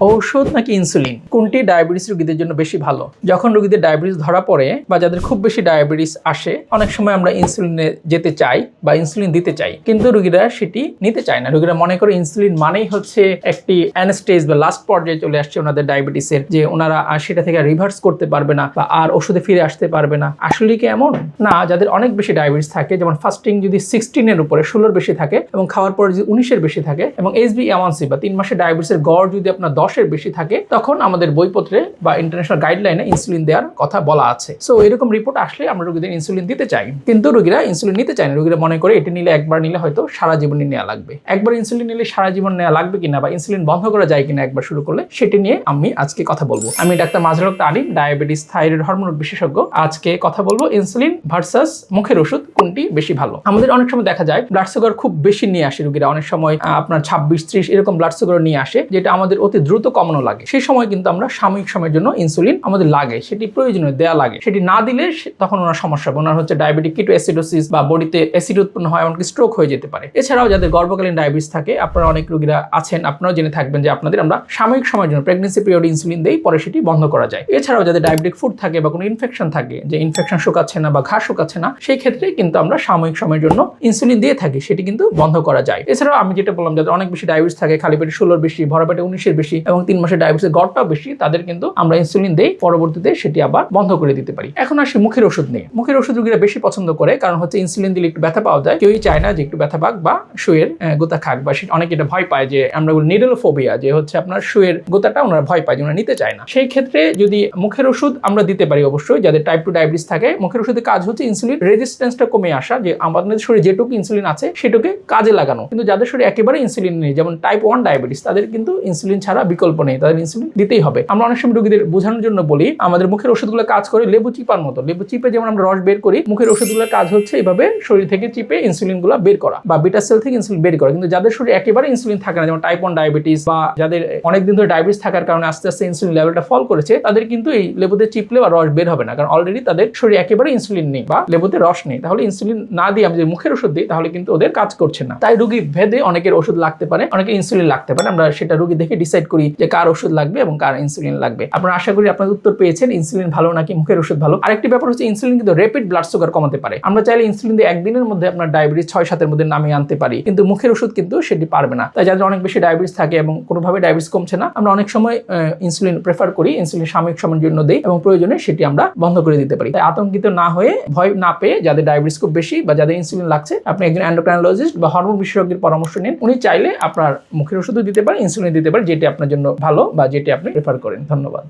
ঔষধ নাকি ইনসুলিন কোনটি ডায়াবেটিস রোগীদের জন্য বেশি ভালো? যখন রোগীদের ডায়াবেটিস ধরা পড়ে বা যাদের খুব বেশি ডায়াবেটিস আসে, অনেক সময় আমরা ইনসুলিনে যেতে চাই বা ইনসুলিন দিতে চাই, কিন্তু রোগীরা সেটি নিতে চায় না। রোগীরা মনে করে ইনসুলিন মানেই হচ্ছে একটি এন্ড স্টেজ বা লাস্ট পর্যায়ে চলে আসছে ওনাদের ডায়াবেটিসের, যে ওনারা আর সেটা থেকে রিভার্স করতে পারবে না বা আর ওষুধে ফিরে আসতে পারবে না। আসলে কি এমন না? যাদের অনেক বেশি ডায়াবেটিস থাকে, যেমন ফাস্টিং যদি 16-এর উপরে 16-এর বেশি থাকে এবং খাওয়ার পরে যদি 19-এর বেশি থাকে এবং HbA1c বা 3 মাসের ডায়াবেটিসের গড় যদি আপনার 10-এর বেশি থাকে, তখন আমাদের বইপত্রে বা ইন্টারন্যাশনাল গাইডলাইনে ইনসুলিন দেওয়ার কথা বলা আছে। সো এরকম রিপোর্ট আসলে আমরা রোগীদের ইনসুলিন দিতে চাই, কিন্তু রোগীরা ইনসুলিন নিতে চায় না। রোগীরা মনে করে এটি নিলে একবার নিলে হয়তো সারা জীবনই নেওয়া লাগবে। একবার ইনসুলিন নিলে সারা জীবন নেওয়া লাগবে কিনা বা ইনসুলিন বন্ধ করা যায় কিনা একবার শুরু করলে, সেটি নিয়ে আমি আজকে কথা বলবো। আমি ডাক্তার মাজহারুল হক তালিম, ডায়াবেটিস থাইরয়েড হরমোন বিশেষজ্ঞ। আজকে কথা বলবো ইনসুলিন ভার্সাস মুখের ওষুধ কোনটি বেশি ভালো। আমাদের অনেক সময় দেখা যায় ব্লাড সুগার খুব বেশি নিয়ে আসে রোগীরা, অনেক সময় আপনার 26-30 এরকম ব্লাড সুগার নিয়ে আসে, যেটা আমাদের অতি দ্রুত কমানো লাগে। সেই সময় কিন্তু আমরা সাময়িক সময়ের জন্য ইনসুলিন আমাদের লাগে, সেটি প্রয়োজনীয় দেয়া লাগে। সেটি না দিলে তখন ওনার সমস্যা হবে, ওনার হচ্ছে ডায়াবেটিক কিটোঅ্যাসিডোসিস বা বডিতে অ্যাসিড উৎপন্ন হয়, এমনকি স্ট্রোক হয়ে যেতে পারে। এছাড়াও যাদের গর্ভকালীন ডায়াবেটিস থাকে, আপনারা অনেক রোগীরা আছেন, আপনারাও জেনে থাকবেন যে আপনাদের আমরা সাময়িক সময়ের জন্য প্রেগন্যান্সি পিরিয়ডে ইনসুলিন দেই, পরে সেটি বন্ধ করা যায়। এছাড়াও যাদের ডায়াবেটিক ফুড থাকে বা কোনো ইনফেকশন থাকে, যে ইনফেকশন শুকাচ্ছে না বা ঘা শুকাচ্ছে না, সেই ক্ষেত্রে কিন্তু আমরা সাময়িক সময়ের জন্য ইনসুলিন দিয়ে থাকি, সেটি কিন্তু বন্ধ করা যায়। এছাড়াও আমি যেটা বললাম, যাদের অনেক বেশি ডায়াবেটিস থাকে, খালি পেটে 16-এর বেশি, ভরা পেটে 19-এর বেশি এবং 3 মাসের ডায়াবেটিসের গড়টাও বেশি, তাদের কিন্তু আমরা ইনসুলিন দেই, পরবর্তীতে সেটি আবার বন্ধ করে দিতে পারি। এখন আসি মুখের ওষুধ নিয়ে। মুখের ওষুধ রোগীরা বেশি পছন্দ করে, কারণ হচ্ছে ইনসুলিন দিলে একটু ব্যথা পাওয়া যায়, কেউই চায় না যে একটু ব্যথা পাক বা সুয়ের গোতা খাক, বা অনেকে এটা ভয় পায় যে আমরা নিডেলোফোবিয়া, যে হচ্ছে আপনার সুয়ের গোতাটা ওনারা ভয় পায়, যে ওনারা নিতে চায় না। সেই ক্ষেত্রে যদি মুখের ওষুধ আমরা দিতে পারি, অবশ্যই যাদের টাইপ 2 ডায়াবেটিস থাকে, মুখের ওষুধের কাজ হচ্ছে ইনসুলিন রেজিস্ট্যান্সটা কমে আসা, যে আমাদের শরীরে যেটুকু ইনসুলিন আছে সেটুকে কাজে লাগানো। কিন্তু যাদের শরীরে একেবারে ইনসুলিন নেই, যেমন টাইপ 1 ডায়াবেটিস, তাদের কিন্তু ইনসুলিন ছাড়া বিকল্প নেই, তাদের ইনসুলিন দিতেই হবে। আমরা অনেক সময় রোগীদের বোঝানোর জন্য বলি, আমাদের মুখের ওষুধগুলো কাজ করে লেবু চিপার মতো। লেবু চিপে যেমন আমরা রস বের করি, মুখের ওষুধগুলোর কাজ হচ্ছে এইভাবে শরীর থেকে চিপে ইনসুলিনগুলো বের করা বা বিটা সেল থেকে ইনসুলিন বের করা। কিন্তু যাদের শরীরে একেবারে ইনসুলিন থাকে না, যেমন টাইপ 1 ডায়াবেটিস বা যাদের অনেকদিন ধরে ডায়াবেটিস থাকার কারণে আস্তে আস্তে ইনসুলিন লেভেলটা ফল করেছে, তাদের কিন্তু এই লেবুতে চিপলে বা রস বের হবে না, কারণ অলরেডি তাদের শরীরে একেবারে ইনসুলিন নেই বা লেবুতে রস নেই। তাহলে ইনসুলিন না দিয়ে আমি যদি মুখের ওষুধ দিই, তাহলে কিন্তু ওদের কাজ করছে না। তাই রোগী ভেদে অনেকের ওষুধ লাগতে পারে, অনেকের ইনসুলিন লাগতে পারে। আমরা সেটা রোগী দেখে ডিসাইড করি যে কার ওষুধ লাগবে এবং কার ইনসুলিন লাগবে। আপনারা আশা করি আপনাদের উত্তর পেয়েছেন, ইনসুলিন ভালো নাকি মুখের ওষুধ ভালো। আরেকটি ব্যাপার হচ্ছে ইনসুলিন কিন্তু র্যাপিড ব্লাড সুগার কমাতে পারে। আমরা চাইলে ইনসুলিন দিয়ে একদিনের মধ্যে আপনার ডায়াবেটিস 6-7-এর মধ্যে নামিয়ে আনতে পারি, কিন্তু মুখের ওষুধ কিন্তু সেটি পারবে না। তাই যাদের অনেক বেশি ডায়াবেটিস থাকে এবং কোনোভাবে ডায়াবেটিস কমছে না, আমরা অনেক সময় ইনসুলিন প্রেফার করি, ইনসুলিন সাময়িক সময়ের জন্য দেই এবং প্রয়োজনে সেটি আমরা বন্ধ করে দিতে পারি। তাই আতঙ্কিত না হয়ে, ভয় না পেয়ে, যাদের ডায়াবেটিস খুব বেশি বা যাদের ইনসুলিন লাগছে, আপনি একজন এন্ডোক্রাইনোলজিস্ট বা হরমোন বিশেষজ্ঞের পরামর্শ নিন। উনি চাইলে আপনার মুখের ওষুধও দিতে পারেন, ইনসুলিন দিতে পারেন, যেটি আপনার জন্য ভালো বা যেটি আপনি প্রেফার করেন। ধন্যবাদ।